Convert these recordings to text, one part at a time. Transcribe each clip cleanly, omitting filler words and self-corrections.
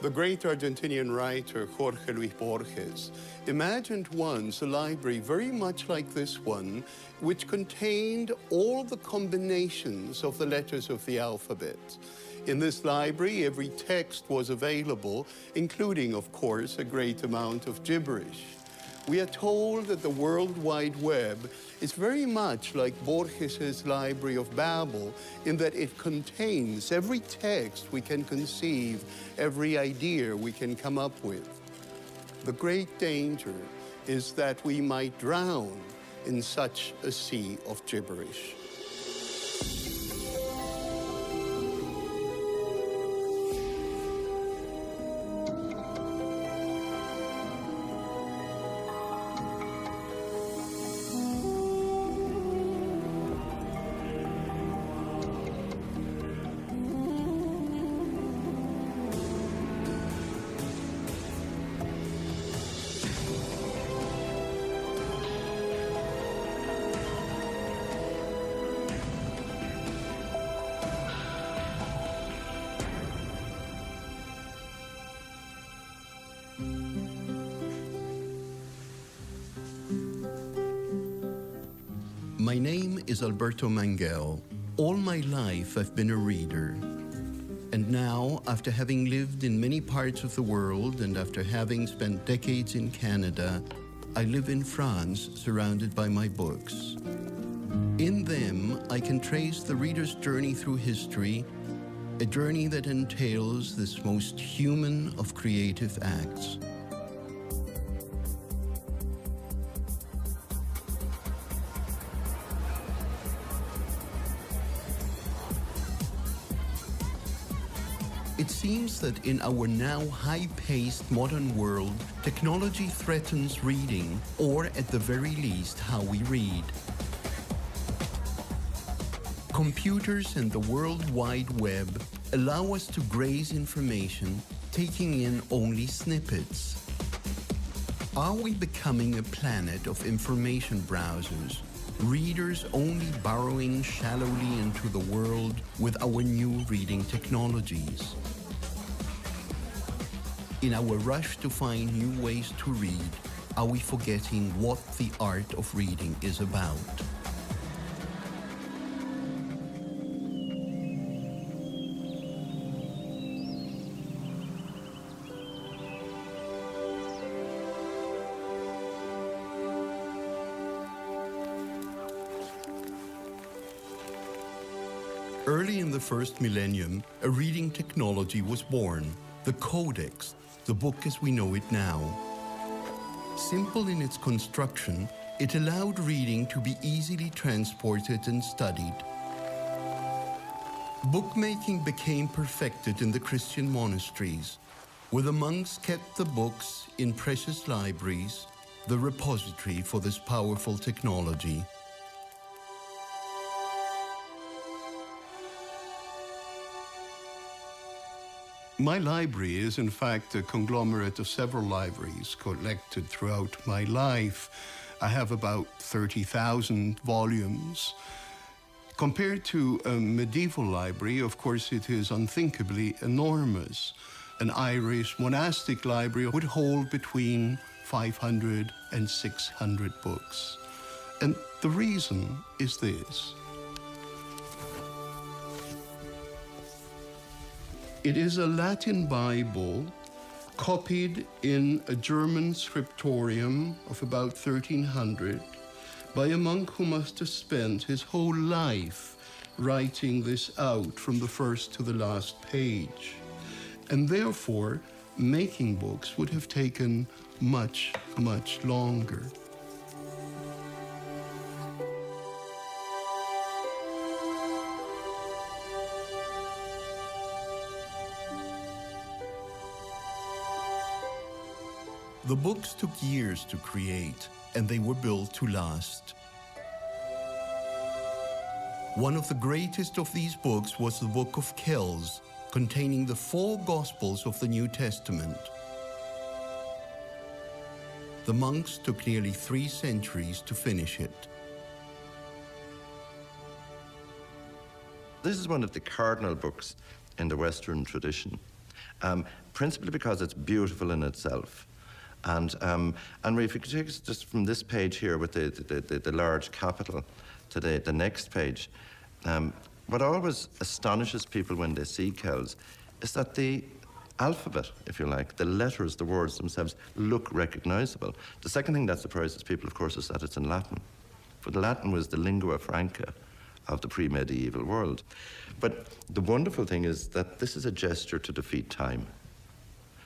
The great Argentinian writer Jorge Luis Borges imagined once a library very much like this one, which contained all the combinations of the letters of the alphabet. In this library, every text was available, including, of course, a great amount of gibberish. We are told that the World Wide Web is very much like Borges's Library of Babel in that it contains every text we can conceive, every idea we can come up with. The great danger is that we might drown in such a sea of gibberish. My name is Alberto Mangel. All my life I've been a reader. And now, after having lived in many parts of the world and after having spent decades in Canada, I live in France surrounded by my books. In them, I can trace the reader's journey through history, a journey that entails this most human of creative acts. It seems that in our now high-paced modern world, technology threatens reading, or at the very least, how we read. Computers and the World Wide Web allow us to graze information, taking in only snippets. Are we becoming a planet of information browsers, readers only burrowing shallowly into the world with our new reading technologies? In our rush to find new ways to read, are we forgetting what the art of reading is about? Early in the first millennium, a reading technology was born, the Codex, the book as we know it now. Simple in its construction, it allowed reading to be easily transported and studied. Bookmaking became perfected in the Christian monasteries, where the monks kept the books in precious libraries, the repository for this powerful technology. My library is, in fact, a conglomerate of several libraries collected throughout my life. I have about 30,000 volumes. Compared to a medieval library, of course, it is unthinkably enormous. An Irish monastic library would hold between 500 and 600 books. And the reason is this. It is a Latin Bible copied in a German scriptorium of about 1300 by a monk who must have spent his whole life writing this out from the first to the last page. And therefore, making books would have taken much, much longer. The books took years to create, and they were built to last. One of the greatest of these books was the Book of Kells, containing the 4 Gospels of the New Testament. The monks took nearly 3 centuries to finish it. This is one of the cardinal books in the Western tradition. principally because it's beautiful in itself. And if you could take us just from this page here with the large capital to the next page, what always astonishes people when they see Kells is that the alphabet, if you like, the letters, the words themselves, look recognizable. The second thing that surprises people, of course, is that it's in Latin. For the Latin was the lingua franca of the pre-medieval world. But the wonderful thing is that this is a gesture to defeat time.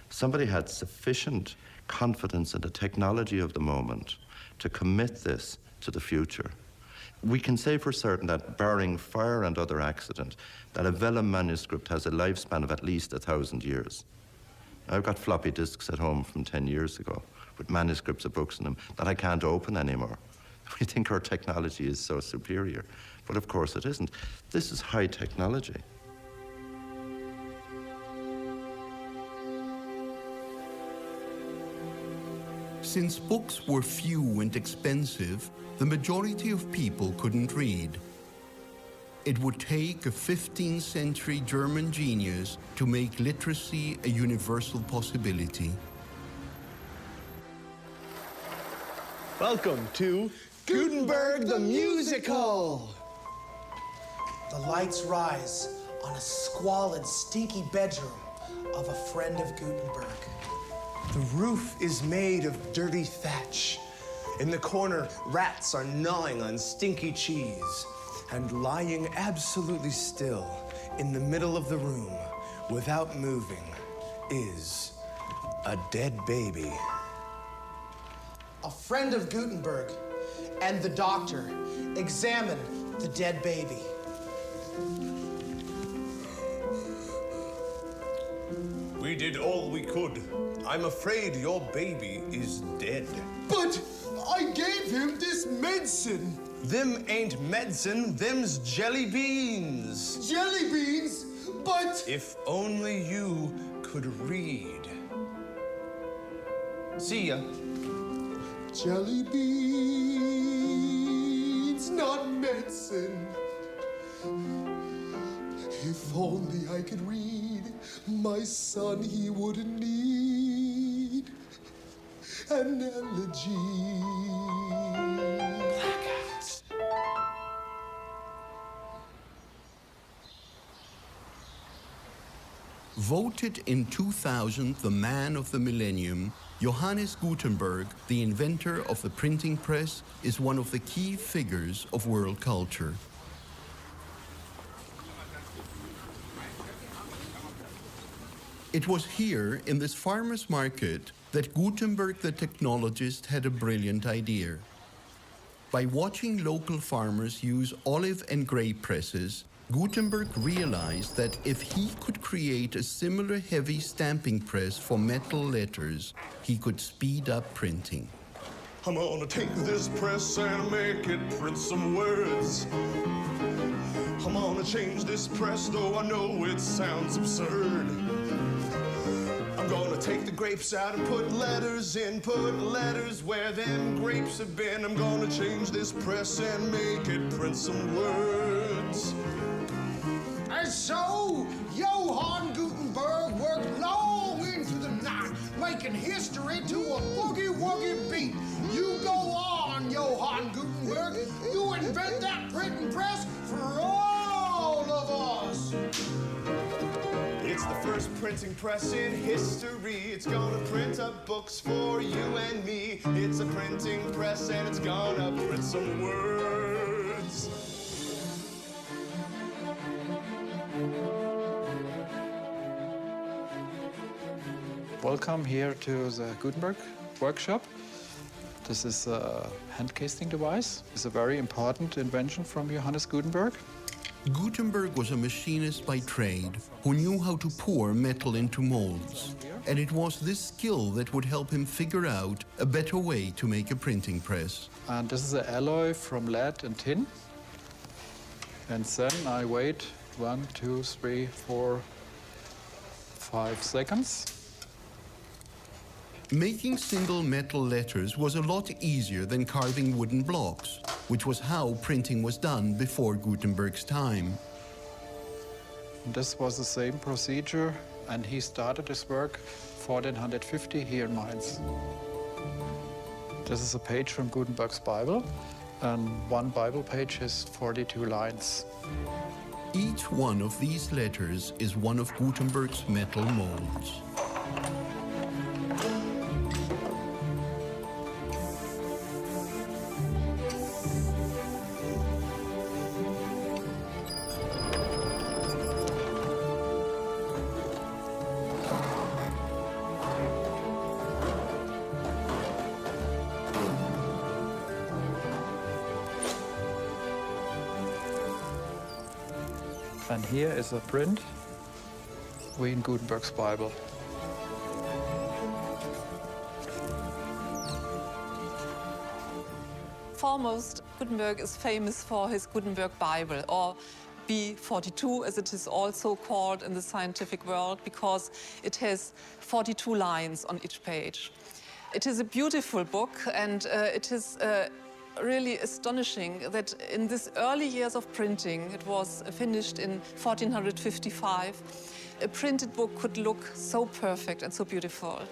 Somebody had sufficient confidence in the technology of the moment to commit this to the future. We can say for certain that, barring fire and other accident, that a vellum manuscript has a lifespan of at least 1,000 years. I've got floppy disks at home from 10 years ago with manuscripts of books in them that I can't open anymore. We think our technology is so superior, but of course it isn't. This is high technology. Since books were few and expensive, the majority of people couldn't read. It would take a 15th century German genius to make literacy a universal possibility. Welcome to Gutenberg the Musical! The lights rise on a squalid, stinky bedroom of a friend of Gutenberg. The roof is made of dirty thatch. In the corner, rats are gnawing on stinky cheese. And lying absolutely still in the middle of the room, without moving, is a dead baby. A friend of Gutenberg and the doctor examine the dead baby. We did all we could. I'm afraid your baby is dead. But I gave him this medicine. Them ain't medicine, them's jelly beans. Jelly beans? But... If only you could read. See ya. Jelly beans, not medicine. If only I could read, my son, he wouldn't need an elegy. Voted in 2000 the man of the millennium, Johannes Gutenberg, the inventor of the printing press, is one of the key figures of world culture. It was here, in this farmer's market, that Gutenberg the technologist had a brilliant idea. By watching local farmers use olive and grape presses, Gutenberg realized that if he could create a similar heavy stamping press for metal letters, he could speed up printing. I'm gonna take this press and make it print some words. I'm gonna change this press, though I know it sounds absurd. I'm gonna take the grapes out and put letters in, put letters where them grapes have been. I'm gonna change this press and make it print some words. And so, Johann Gutenberg worked long into the night, making history to a boogie-woogie beat. You go on, Johann Gutenberg. You invent that printing press for all of us. It's the first printing press in history. It's gonna print up books for you and me. It's a printing press and it's gonna print some words. Welcome here to the Gutenberg workshop. This is a hand casting device. It's a very important invention from Johannes Gutenberg. Gutenberg was a machinist by trade who knew how to pour metal into molds. And it was this skill that would help him figure out a better way to make a printing press. And this is an alloy from lead and tin. And then I wait 1, 2, 3, 4, 5 seconds. Making single metal letters was a lot easier than carving wooden blocks, which was how printing was done before Gutenberg's time. And this was the same procedure and he started his work 1450 here in Mainz. This is a page from Gutenberg's Bible, and one Bible page has 42 lines. Each one of these letters is one of Gutenberg's metal molds. And here is a print in Gutenberg's Bible. Foremost, Gutenberg is famous for his Gutenberg Bible, or B42 as it is also called in the scientific world, because it has 42 lines on each page. It is a beautiful book, and it is really astonishing that in these early years of printing, it was finished in 1455, a printed book could look so perfect and so beautiful.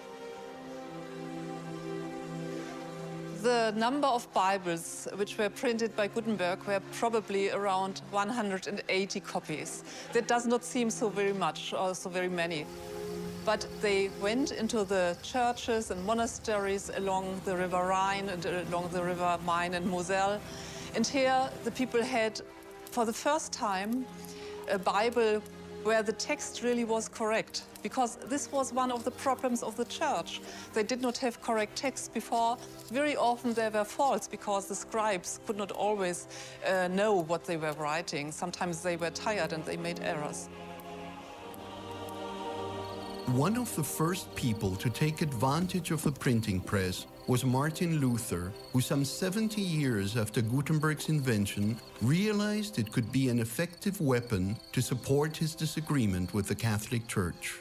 The number of Bibles which were printed by Gutenberg were probably around 180 copies. That does not seem so very much or so very many. But they went into the churches and monasteries along the River Rhine and along the River Main and Moselle. And here the people had, for the first time, a Bible where the text really was correct, because this was one of the problems of the church. They did not have correct text before. Very often there were faults because the scribes could not always know what they were writing. Sometimes they were tired and they made errors. One of the first people to take advantage of the printing press was Martin Luther, who some 70 years after Gutenberg's invention realized it could be an effective weapon to support his disagreement with the Catholic Church.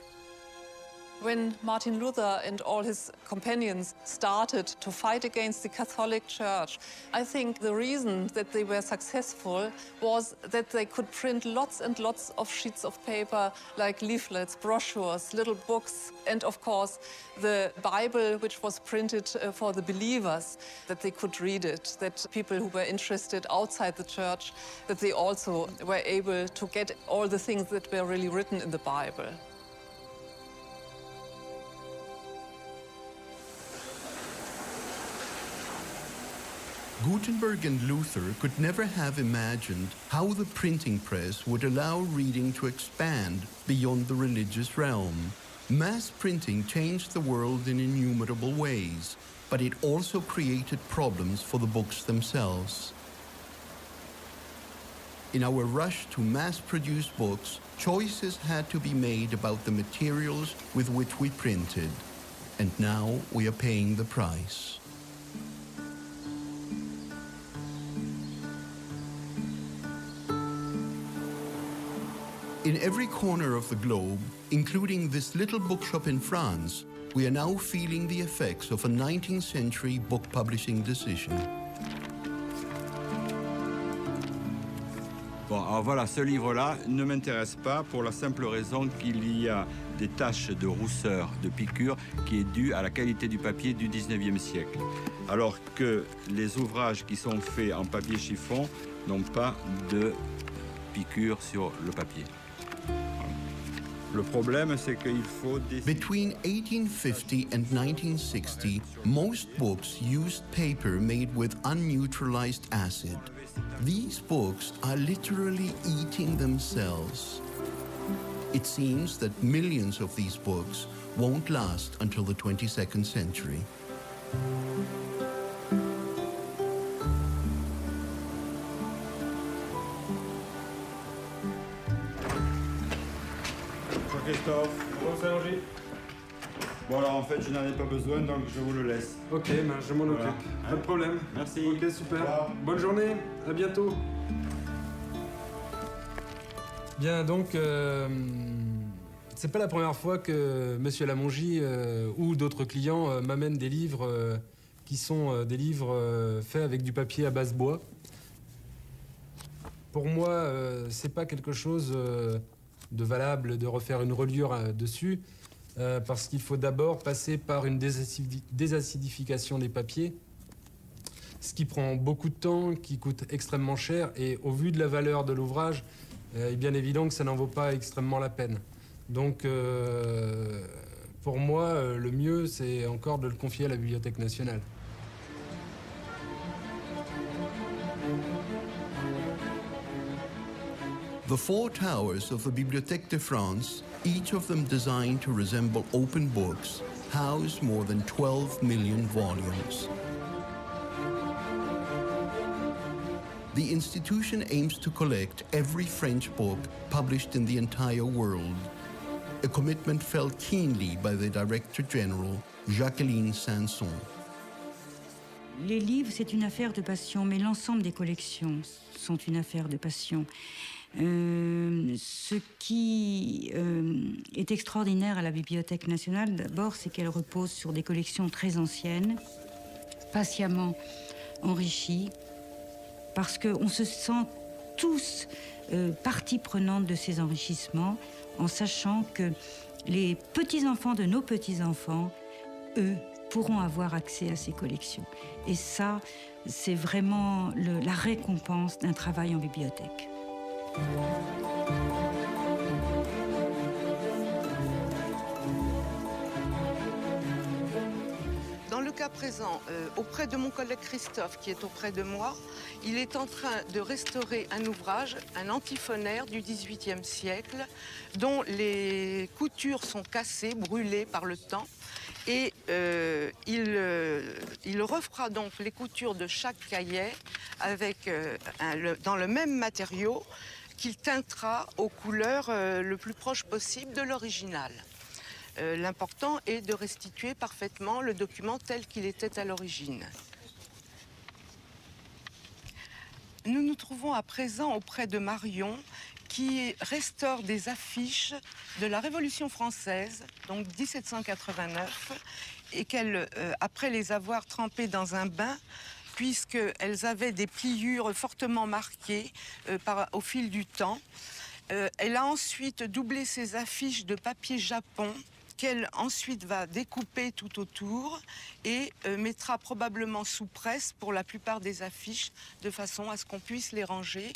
When Martin Luther and all his companions started to fight against the Catholic Church, I think the reason that they were successful was that they could print lots and lots of sheets of paper, like leaflets, brochures, little books, and of course the Bible, which was printed for the believers, that they could read it, that people who were interested outside the church, that they also were able to get all the things that were really written in the Bible. Gutenberg and Luther could never have imagined how the printing press would allow reading to expand beyond the religious realm. Mass printing changed the world in innumerable ways, but it also created problems for the books themselves. In our rush to mass-produce books, choices had to be made about the materials with which we printed, and now we are paying the price. In every corner of the globe, including this little bookshop in France, we are now feeling the effects of a 19th century book publishing decision. Bon, alors voilà, ce livre-là ne m'intéresse pas pour la simple raison qu'il y a des taches de rousseur, de piqûre, qui est due à la qualité du papier du 19e siècle. Alors que les ouvrages qui sont faits en papier chiffon n'ont pas de piqûre sur le papier. Le problème, c'est qu'il faut Between 1850 and 1960, most books used paper made with unneutralized acid. These books are literally eating themselves. It seems that millions of these books won't last until the 22nd century. Christophe. Bon, ça Roger. Bon alors en fait je n'en ai pas besoin donc je vous le laisse. Ok, ben, je m'en occupe. Voilà. Pas de problème. Merci. Ok, super. Au revoir. Bonne journée, à bientôt. Bien, donc, c'est pas la première fois que Monsieur Lamongy ou d'autres clients m'amènent des livres qui sont des livres faits avec du papier à base bois. Pour moi, c'est pas quelque chose de valable de refaire une reliure dessus, parce qu'il faut d'abord passer par une désacidification des papiers, ce qui prend beaucoup de temps, qui coûte extrêmement cher, et au vu de la valeur de l'ouvrage, il est bien évident que ça n'en vaut pas extrêmement la peine. Donc, pour moi, le mieux, c'est encore de le confier à la Bibliothèque nationale. The four towers of the Bibliothèque de France, each of them designed to resemble open books, house more than 12 million volumes. The institution aims to collect every French book published in the entire world, a commitment felt keenly by the Director General, Jacqueline Sanson. Les livres, c'est une affaire de passion, mais l'ensemble des collections sont une affaire de passion. Ce qui est extraordinaire à la Bibliothèque nationale, d'abord, c'est qu'elle repose sur des collections très anciennes, patiemment enrichies, parce qu'on se sent tous partie prenante de ces enrichissements, en sachant que les petits-enfants de nos petits-enfants, eux, pourront avoir accès à ces collections. Et ça, c'est vraiment la récompense d'un travail en bibliothèque. Dans le cas présent, auprès de mon collègue Christophe, qui est auprès de moi, il est en train de restaurer un ouvrage, un antiphonaire du XVIIIe siècle, dont les coutures sont cassées, brûlées par le temps. Et il refera donc les coutures de chaque cahier avec, dans le même matériau qu'il teintera aux couleurs le plus proche possible de l'original. L'important est de restituer parfaitement le document tel qu'il était à l'origine. Nous nous trouvons à présent auprès de Marion, qui restaure des affiches de la Révolution française, donc 1789, et qu'elle, après les avoir trempées dans un bain, puisqu'elles avaient des pliures fortement marquées au fil du temps, elle a ensuite doublé ces affiches de papier japon, qu'elle ensuite va découper tout autour et mettra probablement sous presse pour la plupart des affiches, de façon à ce qu'on puisse les ranger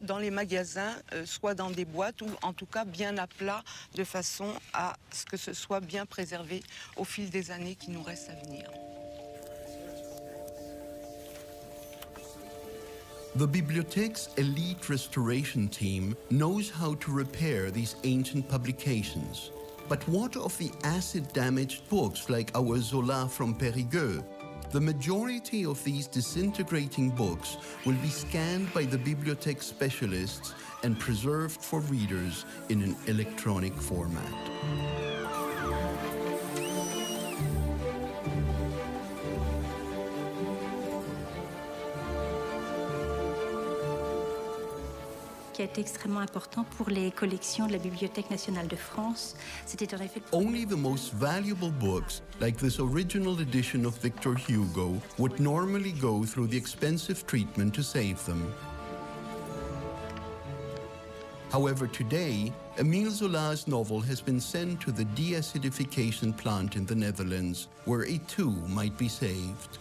dans les magasins, soit dans des boîtes ou en tout cas bien à plat, de façon à ce que ce soit bien préservé au fil des années qui nous restent à venir. The Bibliothèque's elite restoration team knows how to repair these ancient publications. But what of the acid-damaged books like our Zola from Périgueux? The majority of these disintegrating books will be scanned by the Bibliothèque specialists and preserved for readers in an electronic format. Qui a été extrêmement important pour les collections de la Bibliothèque nationale de France. C'était en effet... Only the most valuable books, like this original edition of Victor Hugo, would normally go through the expensive treatment to save them. However, today, Émile Zola's novel has been sent to the deacidification plant in the Netherlands, where it too might be saved.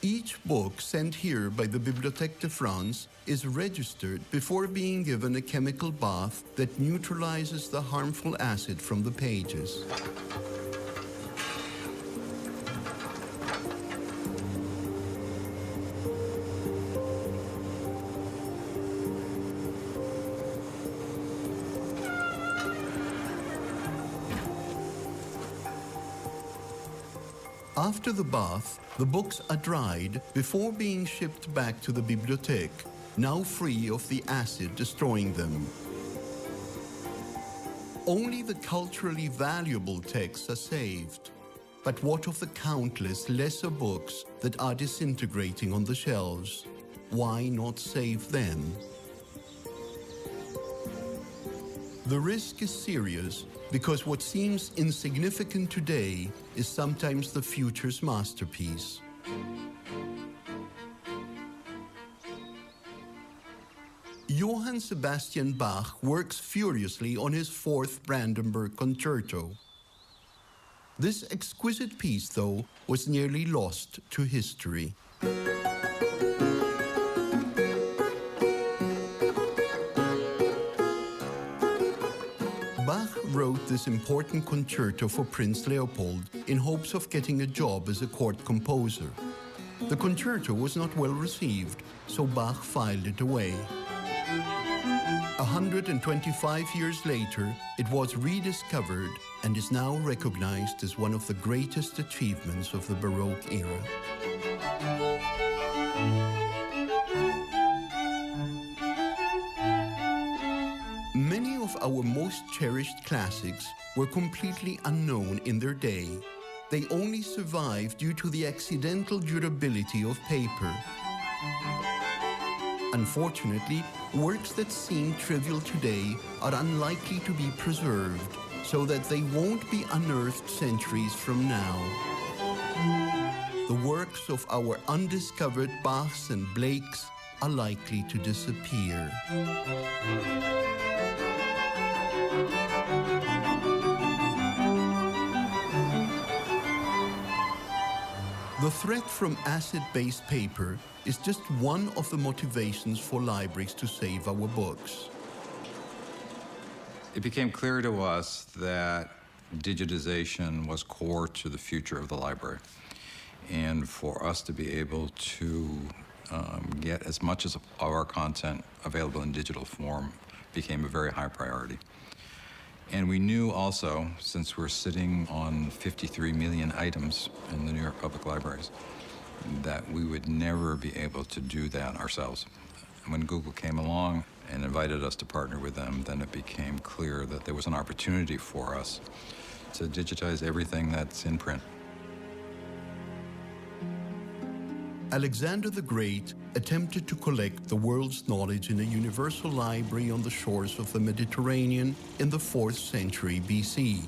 Each book sent here by the Bibliothèque de France is registered before being given a chemical bath that neutralizes the harmful acid from the pages. After the bath, the books are dried before being shipped back to the Bibliothèque, now free of the acid destroying them. Only the culturally valuable texts are saved. But what of the countless lesser books that are disintegrating on the shelves? Why not save them? The risk is serious because what seems insignificant today is sometimes the future's masterpiece. Johann Sebastian Bach works furiously on his fourth Brandenburg Concerto. This exquisite piece, though, was nearly lost to history. Bach wrote this important concerto for Prince Leopold in hopes of getting a job as a court composer. The concerto was not well received, so Bach filed it away. 125 years later, it was rediscovered and is now recognized as one of the greatest achievements of the Baroque era. Many of our most cherished classics were completely unknown in their day. They only survived due to the accidental durability of paper. Unfortunately, works that seem trivial today are unlikely to be preserved, so that they won't be unearthed centuries from now. The works of our undiscovered Bachs and Blakes are likely to disappear. The threat from acid-based paper is just one of the motivations for libraries to save our books. It became clear to us that digitization was core to the future of the library. And for us to be able to get as much of our content available in digital form became a very high priority. And we knew also, since we're sitting on 53 million items in the New York Public Libraries, that we would never be able to do that ourselves. When Google came along and invited us to partner with them, then it became clear that there was an opportunity for us to digitize everything that's in print. Alexander the Great attempted to collect the world's knowledge in a universal library on the shores of the Mediterranean in the 4th century BC.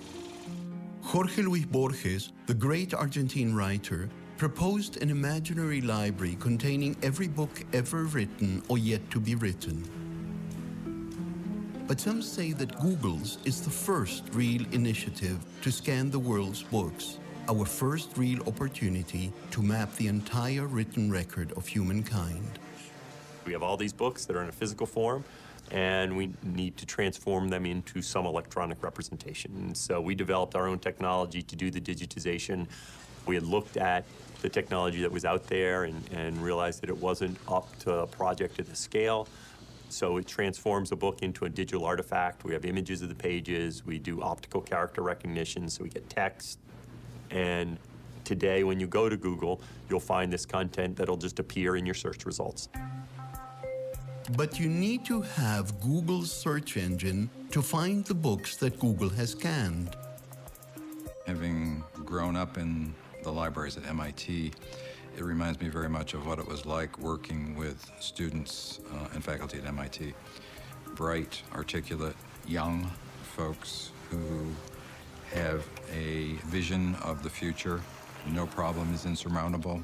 Jorge Luis Borges, the great Argentine writer, proposed an imaginary library containing every book ever written or yet to be written. But some say that Google's is the first real initiative to scan the world's books, our first real opportunity to map the entire written record of humankind. We have all these books that are in a physical form, and we need to transform them into some electronic representation. And so we developed our own technology to do the digitization. We had looked at the technology that was out there and realized that it wasn't up to a project at the scale. So it transforms a book into a digital artifact. We have images of the pages. We do optical character recognition, so we get text. And today, when you go to Google, you'll find this content that'll just appear in your search results. But you need to have Google's search engine to find the books that Google has scanned. Having grown up in the libraries at MIT, it reminds me very much of what it was like working with students and faculty at MIT. Bright, articulate, young folks who have a vision of the future. No problem is insurmountable.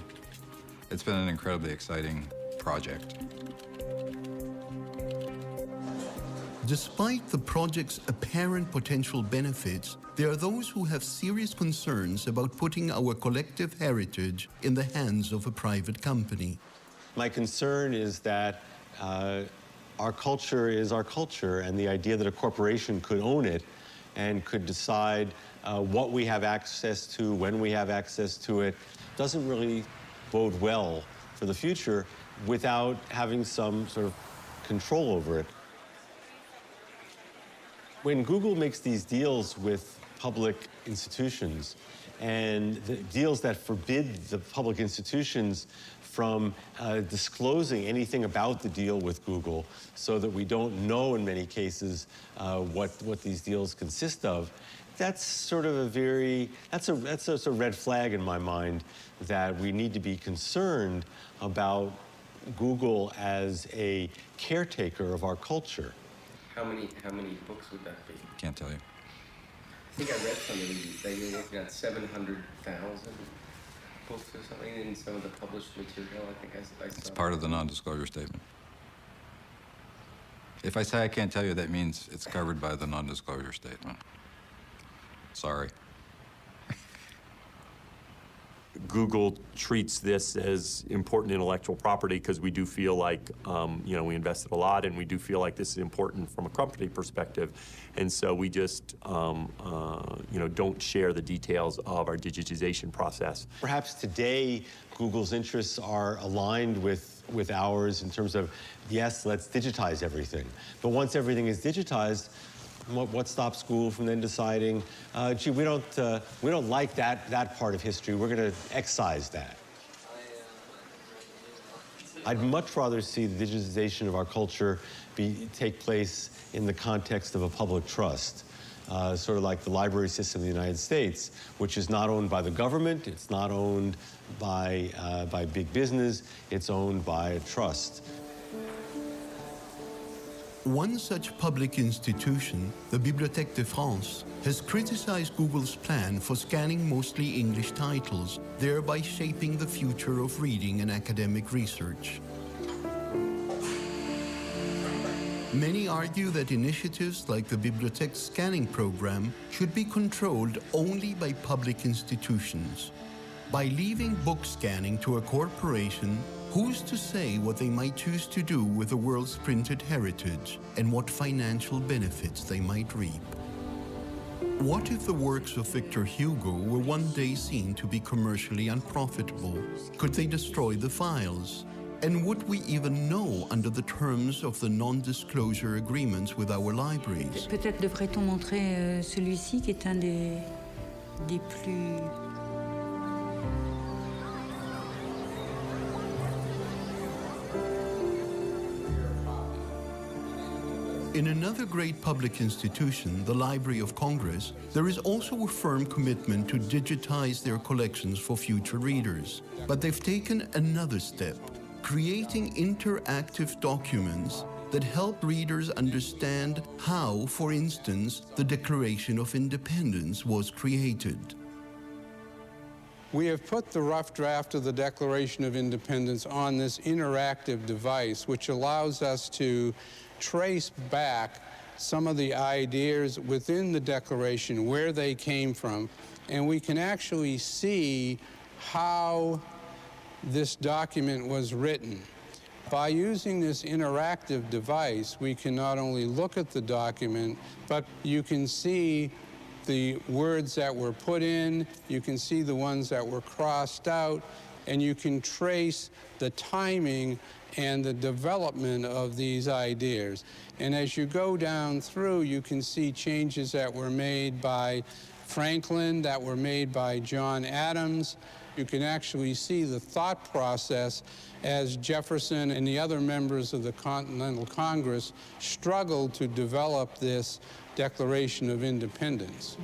It's been an incredibly exciting project. Despite the project's apparent potential benefits, there are those who have serious concerns about putting our collective heritage in the hands of a private company. My concern is that our culture is our culture, and the idea that a corporation could own it and could decide what we have access to, when we have access to it, doesn't really bode well for the future without having some sort of control over it. When Google makes these deals with public institutions, and the deals that forbid the public institutions from disclosing anything about the deal with Google, so that we don't know in many cases what these deals consist of, that's sort of that's a red flag in my mind, that we need to be concerned about Google as a caretaker of our culture. How many books would that be? Can't tell you. I think I read something that you're looking at 700,000 books or something in some of the published material. I think I saw. It's part of the non-disclosure statement. If I say I can't tell you, that means it's covered by the non-disclosure statement. Sorry. Google treats this as important intellectual property because we do feel like, we invested a lot, and we do feel like this is important from a company perspective. And so we just, don't share the details of our digitization process. Perhaps today, Google's interests are aligned with ours in terms of, yes, let's digitize everything. But once everything is digitized, what stops Google from then deciding, gee, we don't like that part of history. We're going to excise that. I'd much rather see the digitization of our culture take place in the context of a public trust, sort of like the library system in the United States, which is not owned by the government, it's not owned by big business, it's owned by a trust. One such public institution, the Biblioteque de France, has criticized Google's plan for scanning mostly English titles, thereby shaping the future of reading and academic research. Many argue that initiatives like the Bibliotheque's scanning program should be controlled only by public institutions. By leaving book scanning to a corporation, who's to say what they might choose to do with the world's printed heritage and what financial benefits they might reap? What if the works of Victor Hugo were one day seen to be commercially unprofitable? Could they destroy the files? And would we even know under the terms of the non-disclosure agreements with our libraries? Peut-être devrait-on montrer celui-ci qui est un des plus... In another great public institution, the Library of Congress, there is also a firm commitment to digitize their collections for future readers. But they've taken another step, creating interactive documents that help readers understand how, for instance, the Declaration of Independence was created. We have put the rough draft of the Declaration of Independence on this interactive device, which allows us to trace back some of the ideas within the Declaration, where they came from, and we can actually see how this document was written. By using this interactive device, we can not only look at the document, but you can see the words that were put in, you can see the ones that were crossed out, and you can trace the timing and the development of these ideas. And as you go down through, you can see changes that were made by Franklin, that were made by John Adams. You can actually see the thought process as Jefferson and the other members of the Continental Congress struggled to develop this Declaration of Independence.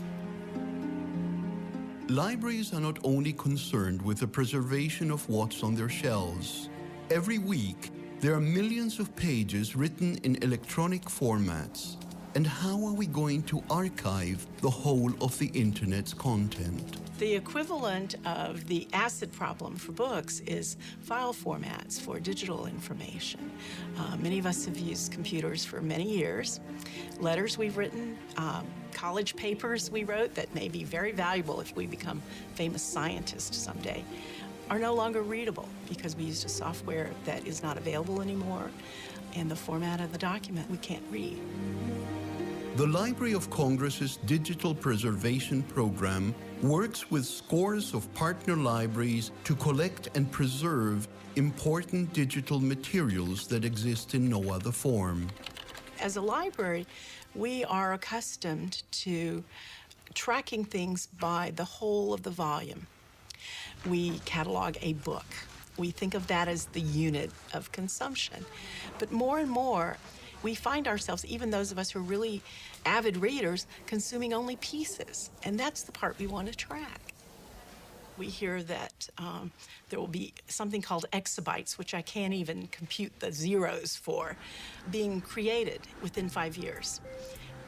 Libraries are not only concerned with the preservation of what's on their shelves. Every week, there are millions of pages written in electronic formats. And how are we going to archive the whole of the Internet's content? The equivalent of the acid problem for books is file formats for digital information. Many of us have used computers for many years. Letters we've written, college papers we wrote that may be very valuable if we become famous scientists someday, are no longer readable because we used a software that is not available anymore, and the format of the document we can't read. The Library of Congress's digital preservation program works with scores of partner libraries to collect and preserve important digital materials that exist in no other form. As a library, we are accustomed to tracking things by the whole of the volume. We catalog a book. We think of that as the unit of consumption. But more and more, we find ourselves, even those of us who are really avid readers, consuming only pieces. And that's the part we want to track. We hear that there will be something called exabytes, which I can't even compute the zeros for, being created within 5 years.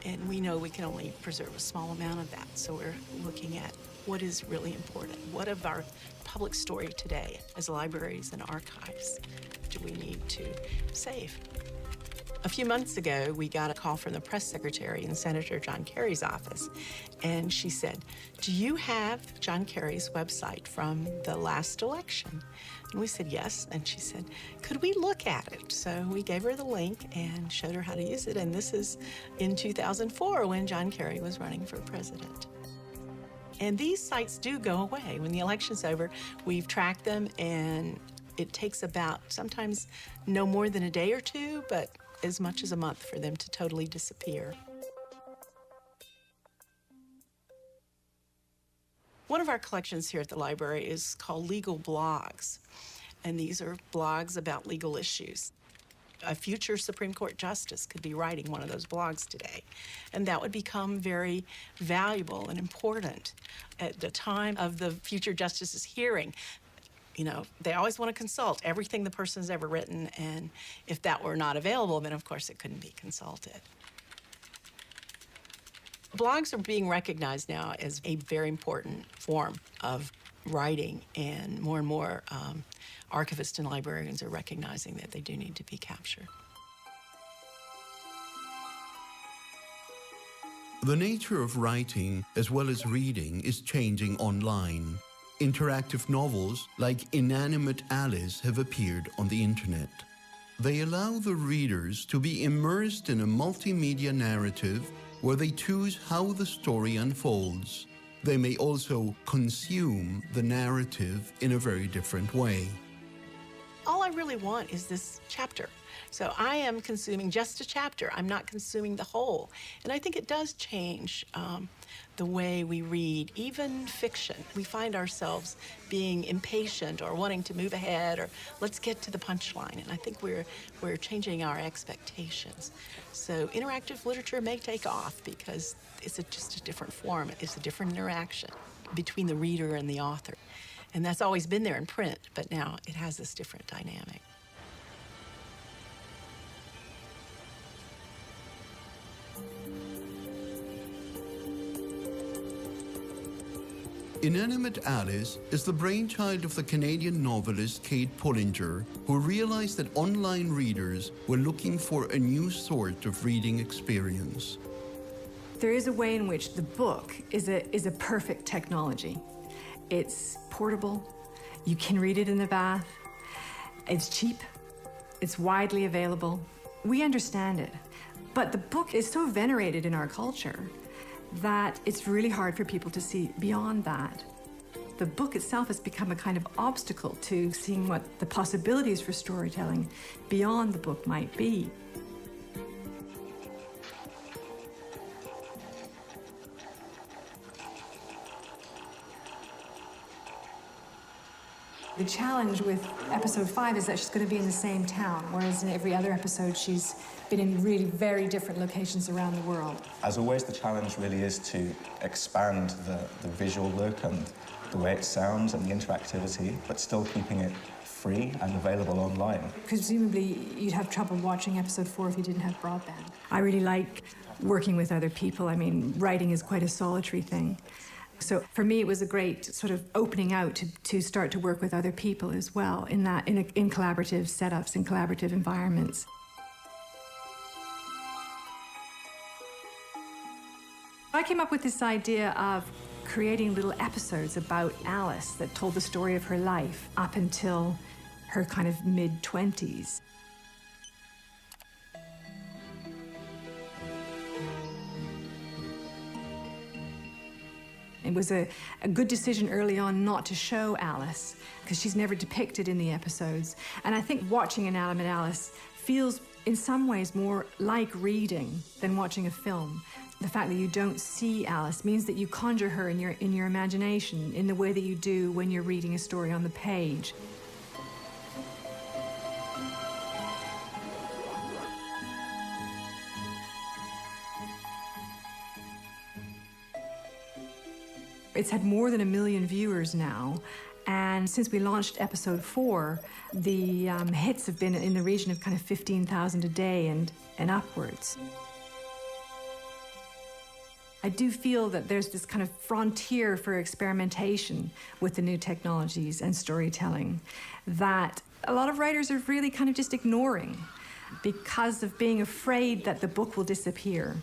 And we know we can only preserve a small amount of that. So we're looking at what is really important. What of our public story today as libraries and archives do we need to save? A few months ago, we got a call from the press secretary in Senator John Kerry's office, and she said, "Do you have John Kerry's website from the last election?" And we said, "Yes," and she said, "Could we look at it?" So we gave her the link and showed her how to use it, and this is in 2004 when John Kerry was running for president. And these sites do go away. When the election's over, we've tracked them, and it takes about sometimes no more than a day or two, but as much as a month for them to totally disappear. One of our collections here at the library is called Legal Blogs, and these are blogs about legal issues. A future Supreme Court justice could be writing one of those blogs today, and that would become very valuable and important at the time of the future justice's hearing. You know, they always want to consult everything the person's ever written, and if that were not available, then of course it couldn't be consulted. Blogs are being recognized now as a very important form of writing, and more archivists and librarians are recognizing that they do need to be captured. The nature of writing, as well as reading, is changing online. Interactive novels like Inanimate Alice have appeared on the internet. They allow the readers to be immersed in a multimedia narrative where they choose how the story unfolds. They may also consume the narrative in a very different way. All I really want is this chapter. So I am consuming just a chapter. I'm not consuming the whole. And I think it does change the way we read, even fiction. We find ourselves being impatient or wanting to move ahead, or let's get to the punchline. And I think we're changing our expectations. So interactive literature may take off because it's just a different form. It's a different interaction between the reader and the author. And that's always been there in print, but now it has this different dynamic. Inanimate Alice is the brainchild of the Canadian novelist Kate Pullinger, who realized that online readers were looking for a new sort of reading experience. There is a way in which the book is a perfect technology. It's portable, you can read it in the bath, it's cheap, it's widely available. We understand it, but the book is so venerated in our culture that it's really hard for people to see beyond that. The book itself has become a kind of obstacle to seeing what the possibilities for storytelling beyond the book might be. The challenge with episode 5 is that she's going to be in the same town, whereas in every other episode she's been in really very different locations around the world. As always, the challenge really is to expand the visual look and the way it sounds and the interactivity, but still keeping it free and available online. Presumably you'd have trouble watching episode 4 if you didn't have broadband. I really like working with other people. I mean, writing is quite a solitary thing. So for me, it was a great sort of opening out to start to work with other people as well in collaborative setups and collaborative environments. I came up with this idea of creating little episodes about Alice that told the story of her life up until her kind of mid-20s. It was a good decision early on not to show Alice, because she's never depicted in the episodes. And I think watching Inanimate Alice feels in some ways more like reading than watching a film. The fact that you don't see Alice means that you conjure her in your imagination in the way that you do when you're reading a story on the page. It's had more than 1 million viewers now. And since we launched episode 4, the hits have been in the region of kind of 15,000 a day and upwards. I do feel that there's this kind of frontier for experimentation with the new technologies and storytelling that a lot of writers are really kind of just ignoring because of being afraid that the book will disappear.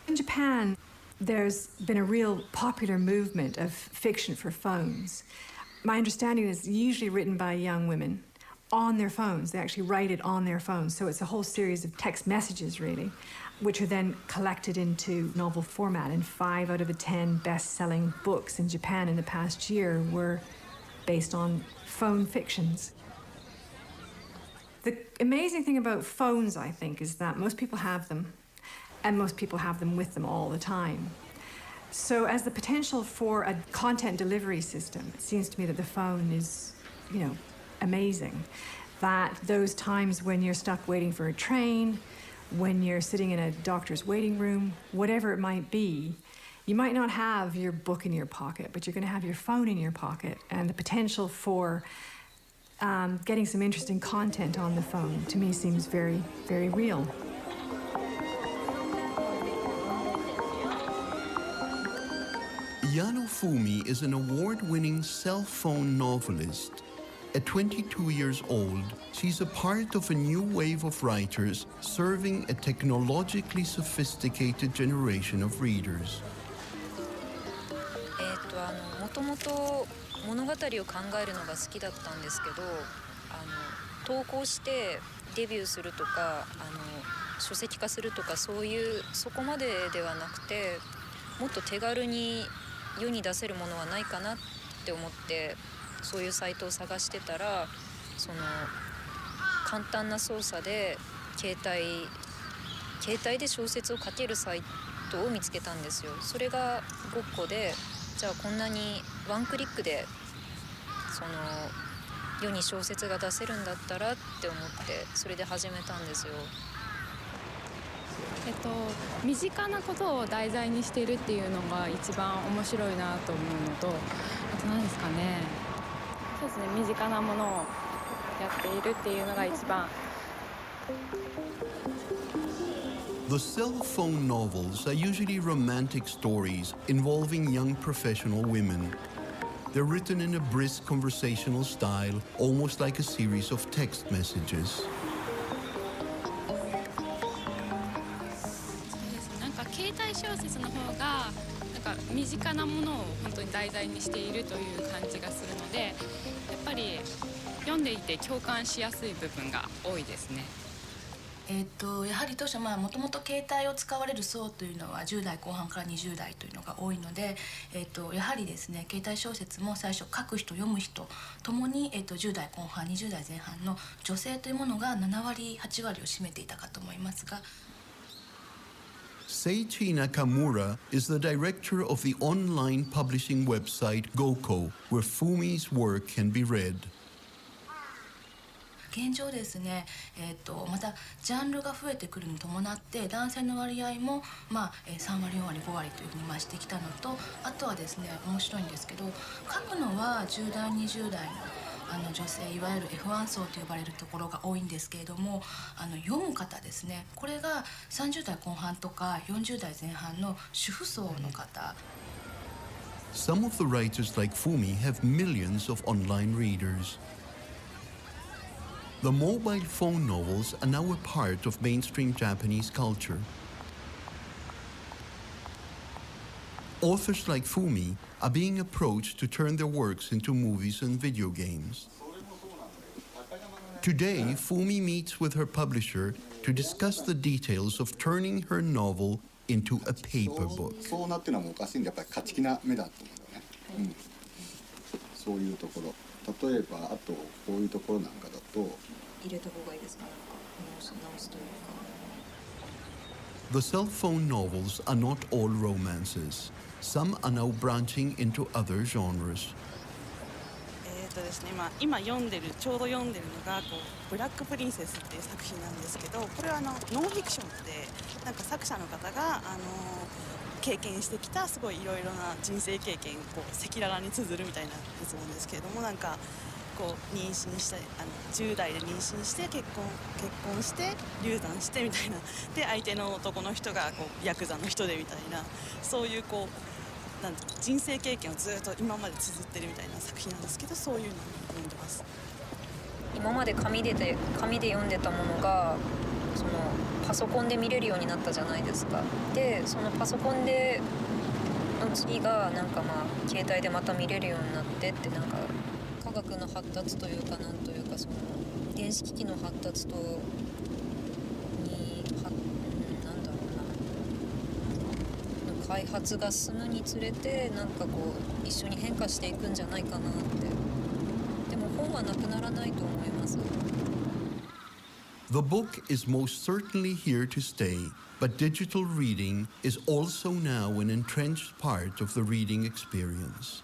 In Japan, there's been a real popular movement of fiction for phones. My understanding is usually written by young women on their phones. They actually write it on their phones. So it's a whole series of text messages, really, which are then collected into novel format. And 5 out of the 10 best-selling books in Japan in the past year were based on phone fictions. The amazing thing about phones, I think, is that most people have them, and most people have them with them all the time. So as the potential for a content delivery system, it seems to me that the phone is, amazing. That those times when you're stuck waiting for a train, when you're sitting in a doctor's waiting room, whatever it might be, you might not have your book in your pocket, but you're going to have your phone in your pocket. And the potential for getting some interesting content on the phone, to me, seems very, very real. Yano Fumi is an award-winning cell phone novelist. At 22 years old, she's a part of a new wave of writers serving a technologically sophisticated generation of readers. もともと物語を考えるのが好きだったんですけど、投稿してデビューするとか、書籍化するとかそこまでではなくて、もっと手軽に世に出せるものはないかなって思って、そういうサイトを探してたら、簡単な操作で携帯で小説を書けるサイトを見つけたんですよ。それがごっこで、じゃあこんなにワンクリックで世に小説が出せるんだったらって思って、それで始めたんですよ。身近なことを題材にしているっていうのが一番面白いなと思うのと、あと何ですかね、そうですね、身近なものをやっているっていうのが一番。The cell phone novels are usually romantic stories involving young professional women. They're written in a brisk conversational style, almost like a series of text messages. 携帯小説の方が身近なものを本当に題材にしているという感じがするので、やっぱり読んでいて共感しやすい部分が多いですね。やはり当初もともと携帯を使われる層というのは10代後半から20代というのが多いので、やはりですね、携帯小説も最初書く人読む人ともに、10代後半20代前半の女性というものが7割8割を占めていたかと思いますが。Seiichi Nakamura is the director of the online publishing website Goko, where Fumi's work can be read. 現状ですね、またジャンルが増えてくるに伴って男性の割合も、3割4割5割というふうに増してきたのと、あとはですね、面白いんですけど、書くのは10代20代の女性、いわゆる F1 層と呼ばれるところが多いんですけれども、読む方ですね、これが30代後半とか40代前半の主婦層の方。Some of the writers like Fumi have millions of online readers. The mobile phone novels are now a part of mainstream Japanese culture. Authors like Fumi are being approached to turn their works into movies and video games. Today, Fumi meets with her publisher to discuss the details of turning her novel into a paper book. そうなってるのはおかしいんで、やっぱり勝ち気な目だと思うんだよね。そういうところ。例えばあとこういうところなんかだと入れた方がいいですか？直すというか。The cell phone novels are not all romances. Some are now branching into other genres. ですね、今ちょうど読んでるのがブラックプリンセスっていう作品なんですけど、これはノンフィクションで作者の方が経験してきたすごいいろいろな人生経験をこう赤裸々に綴るみたいなやつなんですけれども、なんかこう妊娠して10代で妊娠して結婚して流産してみたいなで相手の男の人がこうヤクザの人でみたいな、そういうこうなん人生経験をずっと今まで綴ってるみたいな作品なんですけど、そういうのを読んでます。今まで紙で読んでたものがそのパソコンで見れるようになったじゃないですか。でそのパソコンでの次がなんかまあ携帯でまた見れるようになってって、なんか科学の発達というかなんというかその電子機器の発達となんだろうな、開発が進むにつれてなんかこう一緒に変化していくんじゃないかなって。でも本はなくならないと思います。The book is most certainly here to stay, but digital reading is also now an entrenched part of the reading experience.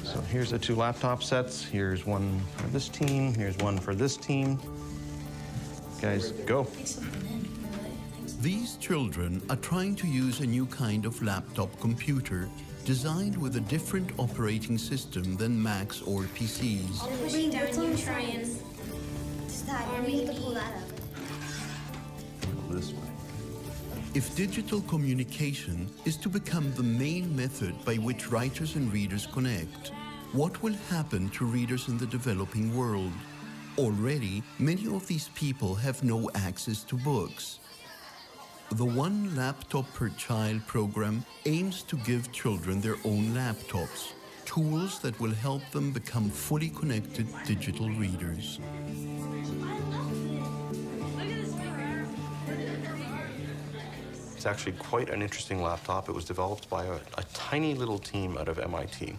So here's the 2 laptop sets. Here's one for this team. Here's one for this team. Guys, go. These children are trying to use a new kind of laptop computer designed with a different operating system than Macs or PCs. I'll push it down, you try and stop. We have to pull that up. This way. If digital communication is to become the main method by which writers and readers connect, what will happen to readers in the developing world? Already, many of these people have no access to books. The One Laptop Per Child program aims to give children their own laptops, tools that will help them become fully connected digital readers. It's actually quite an interesting laptop. It was developed by a tiny little team out of MIT.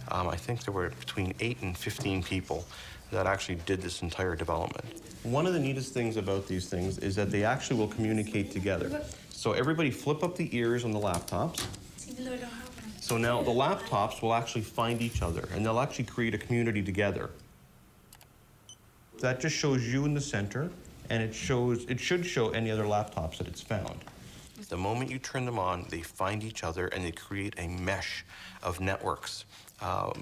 I think there were between 8 and 15 people that actually did this entire development. One of the neatest things about these things is that they actually will communicate together. So everybody flip up the ears on the laptops. So now the laptops will actually find each other and they'll actually create a community together. That just shows you in the center, and it should show any other laptops that it's found. The moment you turn them on, they find each other and they create a mesh of networks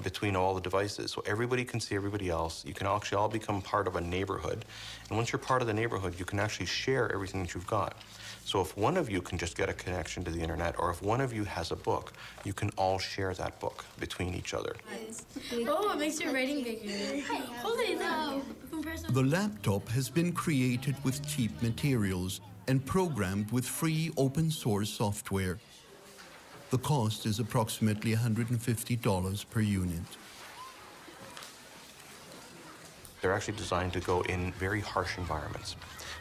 between all the devices. So everybody can see everybody else. You can actually all become part of a neighborhood. And once you're part of the neighborhood, you can actually share everything that you've got. So if one of you can just get a connection to the internet, or if one of you has a book, you can all share that book between each other. Oh, it makes your writing bigger. Holy no. The laptop has been created with cheap materials and programmed with free open source software. The cost is approximately $150 per unit. They're actually designed to go in very harsh environments.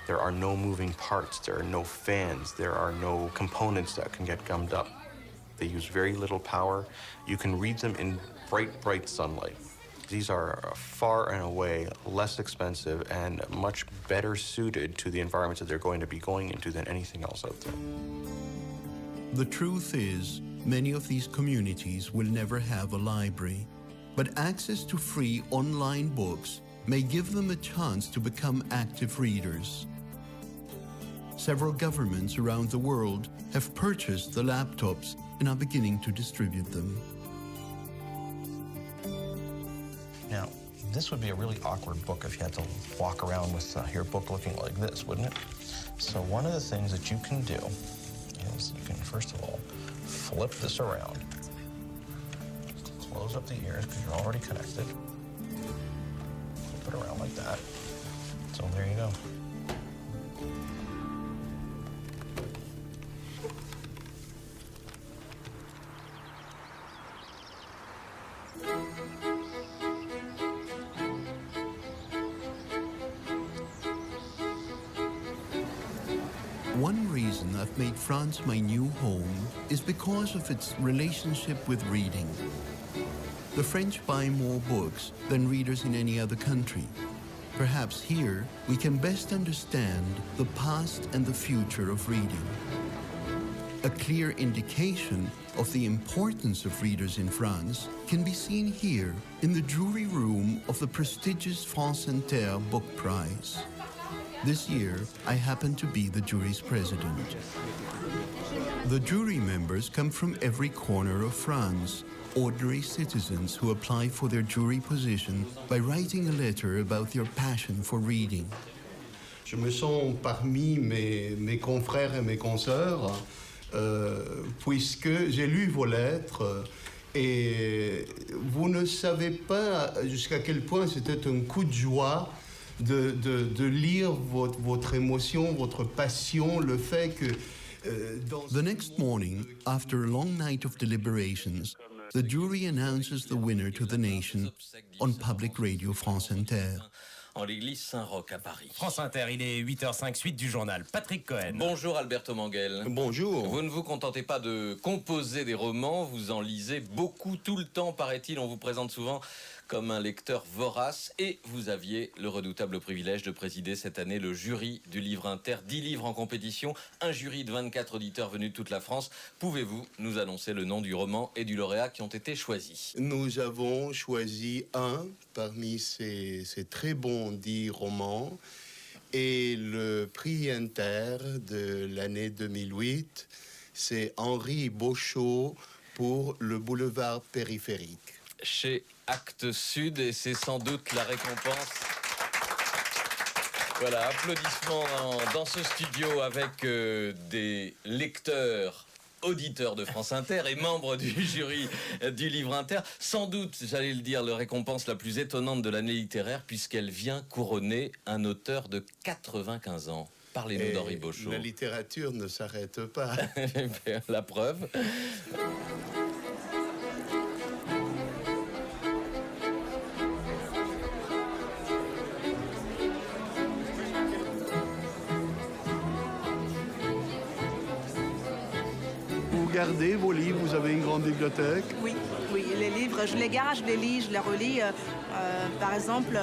There are no moving parts, there are no fans, there are no components that can get gummed up. They use very little power. You can read them in bright, bright sunlight. These are far and away less expensive and much better suited to the environments that they're going to be going into than anything else out there. The truth is, many of these communities will never have a library, but access to free online books may give them a chance to become active readers. Several governments around the world have purchased the laptops and are beginning to distribute them. Now, this would be a really awkward book if you had to walk around with your book looking like this, wouldn't it? So one of the things that you can do is you can, first of all, flip this around. Close up the ears because you're already connected. Flip it around like that. So there you go. One reason I've made France my new home is because of its relationship with reading. The French buy more books than readers in any other country. Perhaps here we can best understand the past and the future of reading. A clear indication of the importance of readers in France can be seen here in the jury room of the prestigious France Inter Book Prize. This year, I happen to be the jury's president. The jury members come from every corner of France, ordinary citizens who apply for their jury position by writing a letter about their passion for reading. Je me sens parmi mes confrères et mes consoeurs, puisque j'ai lu vos lettres et vous ne savez pas jusqu'à quel point c'était un coup de joie de lire votre émotion, votre passion, le fait que... The next morning, after a long night of deliberations, the jury announces the winner to the nation on Public Radio France Inter. En l'église Saint-Roch à Paris. France Inter, il est 8h05, suite du journal. Patrick Cohen. Bonjour Alberto Manguel. Bonjour. Vous ne vous contentez pas de composer des romans, vous en lisez beaucoup tout le temps, paraît-il. On vous présente souvent comme un lecteur vorace et vous aviez le redoutable privilège de présider cette année le jury du livre inter, 10 livres en compétition, un jury de 24 auditeurs venus de toute la France. Pouvez-vous nous annoncer le nom du roman et du lauréat qui ont été choisis? Nous avons choisi un parmi ces très bons 10 romans et le prix inter de l'année 2008, c'est Henri Beauchot pour Le Boulevard périphérique. Chez Actes Sud, et c'est sans doute la récompense. Voilà, applaudissements dans ce studio avec des lecteurs, auditeurs de France Inter et membres du jury du livre inter. Sans doute, j'allais le dire, la récompense la plus étonnante de l'année littéraire puisqu'elle vient couronner un auteur de 95 ans. Parlez-nous d'Henri Beauchot. La littérature ne s'arrête pas. La preuve. Vous gardez vos livres, vous avez une grande bibliothèque? Oui, les livres, je les garde, je les lis, je les relis. Par exemple...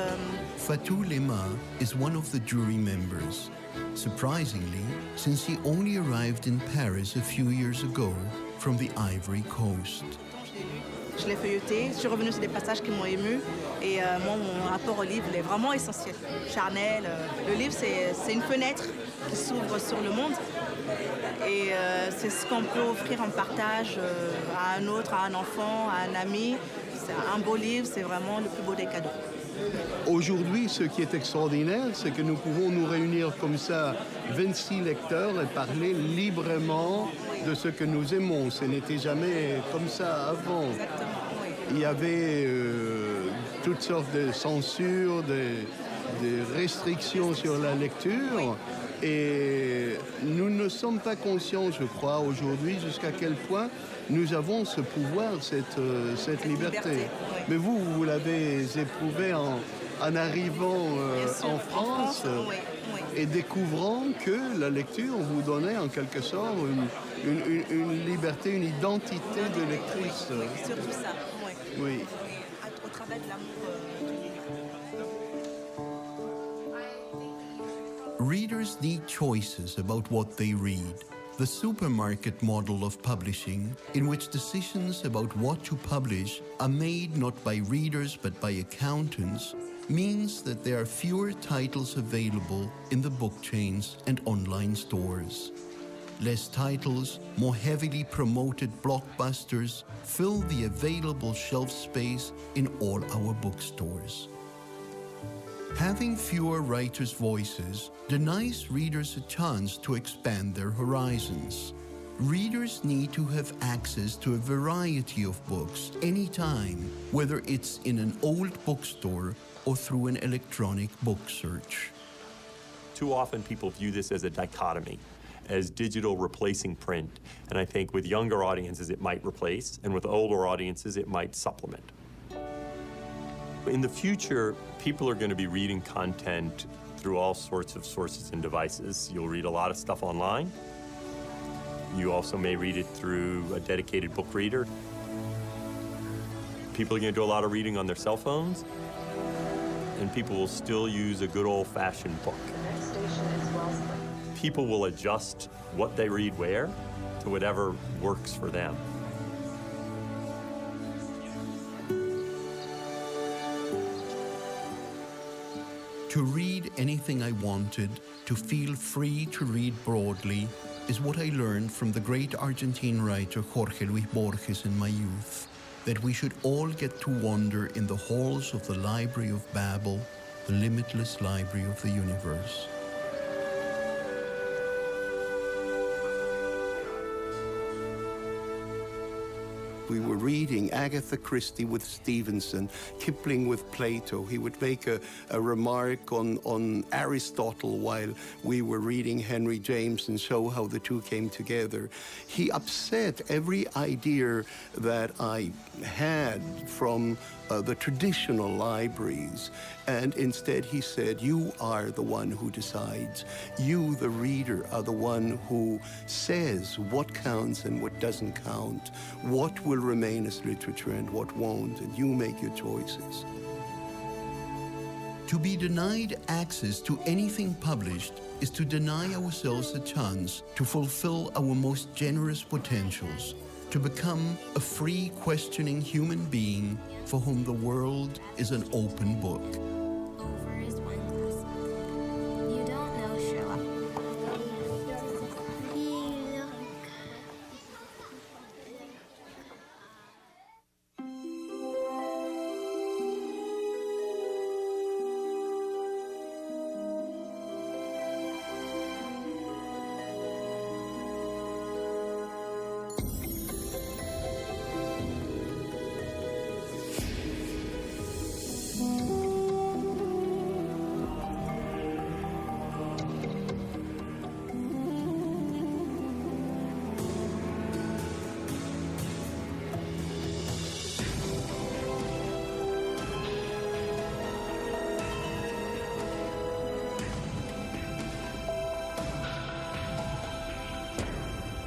Fatou Lema is one of the jury members. Surprisingly, since he only arrived in Paris a few years ago from the Ivory Coast. Je l'ai feuilleté, je suis revenue sur des passages qui m'ont ému et moi, mon rapport au livre il est vraiment essentiel, charnel. Le livre, c'est une fenêtre qui s'ouvre sur le monde et c'est ce qu'on peut offrir en partage à un autre, à un enfant, à un ami. C'est un beau livre, c'est vraiment le plus beau des cadeaux. Aujourd'hui, ce qui est extraordinaire, c'est que nous pouvons nous réunir comme ça, 26 lecteurs, et parler librement de ce que nous aimons. Ce n'était jamais comme ça avant. Il y avait toutes sortes de censures, des restrictions sur la lecture. Et nous ne sommes pas conscients, je crois, aujourd'hui, jusqu'à quel point nous avons ce pouvoir, cette liberté. Mais vous l'avez éprouvé en arrivant en France et découvrant que la lecture vous donnait en quelque sorte une liberté, une identité de lectrice. Oui, surtout ça, oui. Au travers de l'amour du livre. Readers need choices about what they read. The supermarket model of publishing, in which decisions about what to publish are made not by readers but by accountants, means that there are fewer titles available in the book chains and online stores. Less titles, more heavily promoted blockbusters fill the available shelf space in all our bookstores. Having fewer writers' voices denies readers a chance to expand their horizons. Readers need to have access to a variety of books anytime, whether it's in an old bookstore or through an electronic book search. Too often people view this as a dichotomy, as digital replacing print. And I think with younger audiences it might replace, and with older audiences it might supplement. In the future, people are going to be reading content through all sorts of sources and devices. You'll read a lot of stuff online. You also may read it through a dedicated book reader. People are going to do a lot of reading on their cell phones, and people will still use a good old-fashioned book. People will adjust what they read where, to whatever works for them. To read anything I wanted, to feel free to read broadly, is what I learned from the great Argentine writer Jorge Luis Borges in my youth, that we should all get to wander in the halls of the Library of Babel, the limitless library of the universe. We were reading Agatha Christie with Stevenson, Kipling with Plato. He would make a remark on Aristotle while we were reading Henry James and show how the two came together. He upset every idea that I had from the traditional libraries, and instead he said, you are the one who decides. You, the reader, are the one who says what counts and what doesn't count, what will remain as literature and what won't, and you make your choices. To be denied access to anything published is to deny ourselves a chance to fulfill our most generous potentials, to become a free, questioning human being for whom the world is an open book.